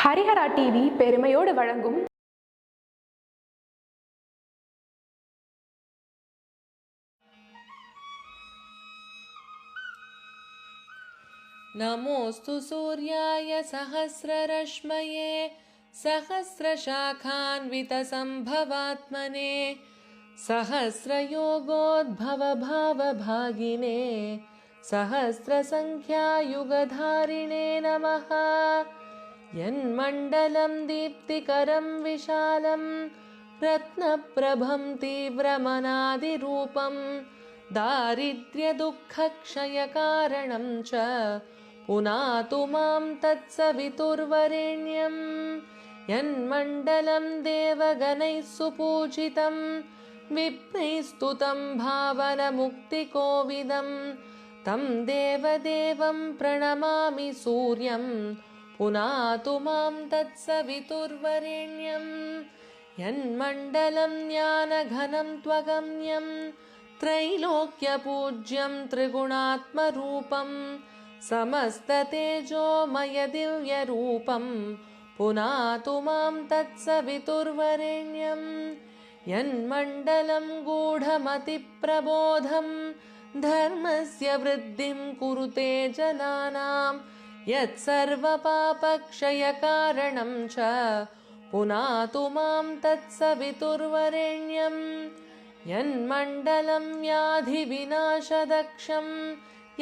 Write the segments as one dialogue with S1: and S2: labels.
S1: Harihara TV பெருமையோடு வழங்கும்
S2: नमोऽस्तु सूर्याय सहस्ररश्मये सहस्रशाखान्वितसम्भवात्मने सहस्रयोगोद्भवभावभागिने सहस्रसङ्ख्यायुगधारिणे नमः। यन्मण्डलं दीप्तिकरं विशालं रत्नप्रभं तीव्रमनादिरूपं दारिद्र्यदुःखक्षयकारणं च पुनातु मां तत्सवितुर्वरेण्यं। यन्मण्डलं देवगणैः सुपूजितं विप्रेस्तुतं भावनमुक्तिकोविदं तं देवदेवं प्रणमामि सूर्यं पुनातु मां तत्सवितुर्वरेण्यं। यन्मण्डलं ज्ञानघनं त्वगम्यं त्रैलोक्यपूज्यं त्रिगुणात्मरूपं समस्ततेजोमयदिव्यरूपं पुनातु मां तत्सवितुर्वरेण्यं। यन्मण्डलं गूढमतिप्रबोधं धर्मस्य वृद्धिं कुरुते जनानां यत्सर्वपापक्षयकारणं च पुनातु मां तत्सवितुर्वरेण्यं। यन्मण्डलं व्याधिविनाशदक्षं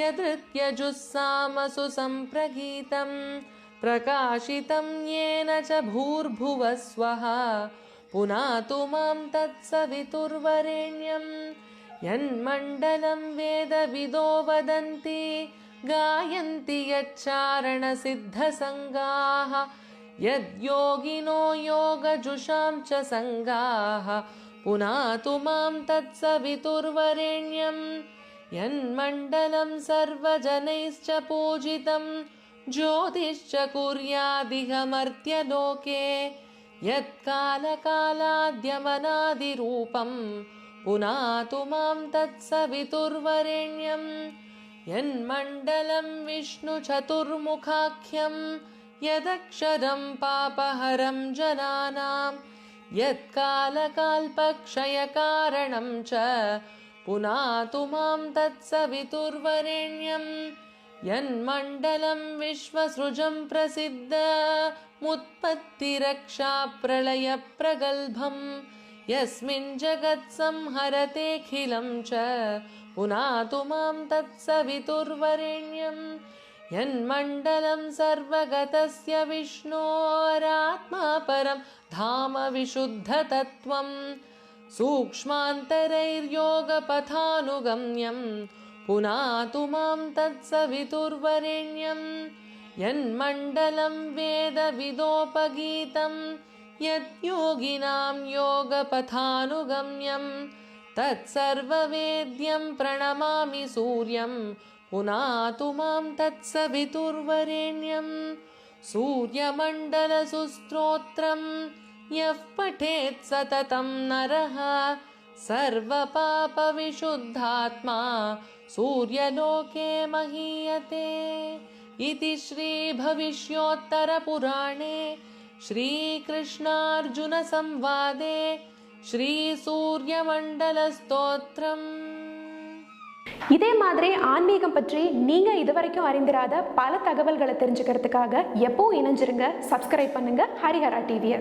S2: यदृत्यजुस्सामसु सम्प्रगीतं प्रकाशितं येन च भूर्भुवः स्वः पुनातु मां तत्सवितुर्वरेण्यं। यन्मण्डलं वेदविदो वदन्ति गायन्ति यच्चारणसिद्धसङ्गाः यद्योगिनो योगजुषां च सङ्गाः पुनातु मां तत्सवितुर्वरेण्यं। यन्मण्डलं सर्वजनैश्च पूजितं ज्योतिश्च कुर्यादिह मर्त्यलोके यत्कालकालाद्यमनादिरूपं पुनातु मां तत्सवितुर्वरेण्यं। यन्मण्डलं विष्णुचतुर्मुखाख्यं यदक्षरं पापहरं जनानां यत्कालकाल्पक्षयकारणं च पुनातु मां तत्सवितुर्वरेण्यं। यन्मण्डलं विश्वसृजं प्रसिद्धमुत्पत्तिरक्षाप्रलयप्रगल्भं यस्मिन् जगत्संहरतेऽखिलं च पुनातु मां तत्सवितुर्वरेण्यं। यन्मण्डलं सर्वगतस्य विष्णोरात्मा परं धाम विशुद्धतत्त्वं सूक्ष्मान्तरैर्योगपथानुगम्यं पुनातु मां तत्सवितुर्वरेण्यं। यन्मण्डलं वेदविदोपगीतं यद्योगिनां योगपथानुगम्यं तत्सर्ववेद्यं प्रणमामि सूर्यं पुनातु मां तत्सवितुर्वरेण्यं। सूर्यमण्डलसुस्तोत्रं यः पठेत् सततं नरः सर्वपापविशुद्धात्मा सूर्यलोके महीयते। इति श्रीभविष्योत्तरपुराणे श्रीकृष्णार्जुनसंवादे श्रीसूर्यमण्डलस्तोत्रम्।
S1: இதே மாதிரி ஆன்மீகம் பற்றி நீங்க இதுவரைக்கும் அறிந்திராத பல தகவல்களை தெரிஞ்சுக்கிறதுக்காக எப்போ இணைஞ்சிருங்க, சப்ஸ்கிரைப் பண்ணுங்க ஹரிஹரா டிவியை.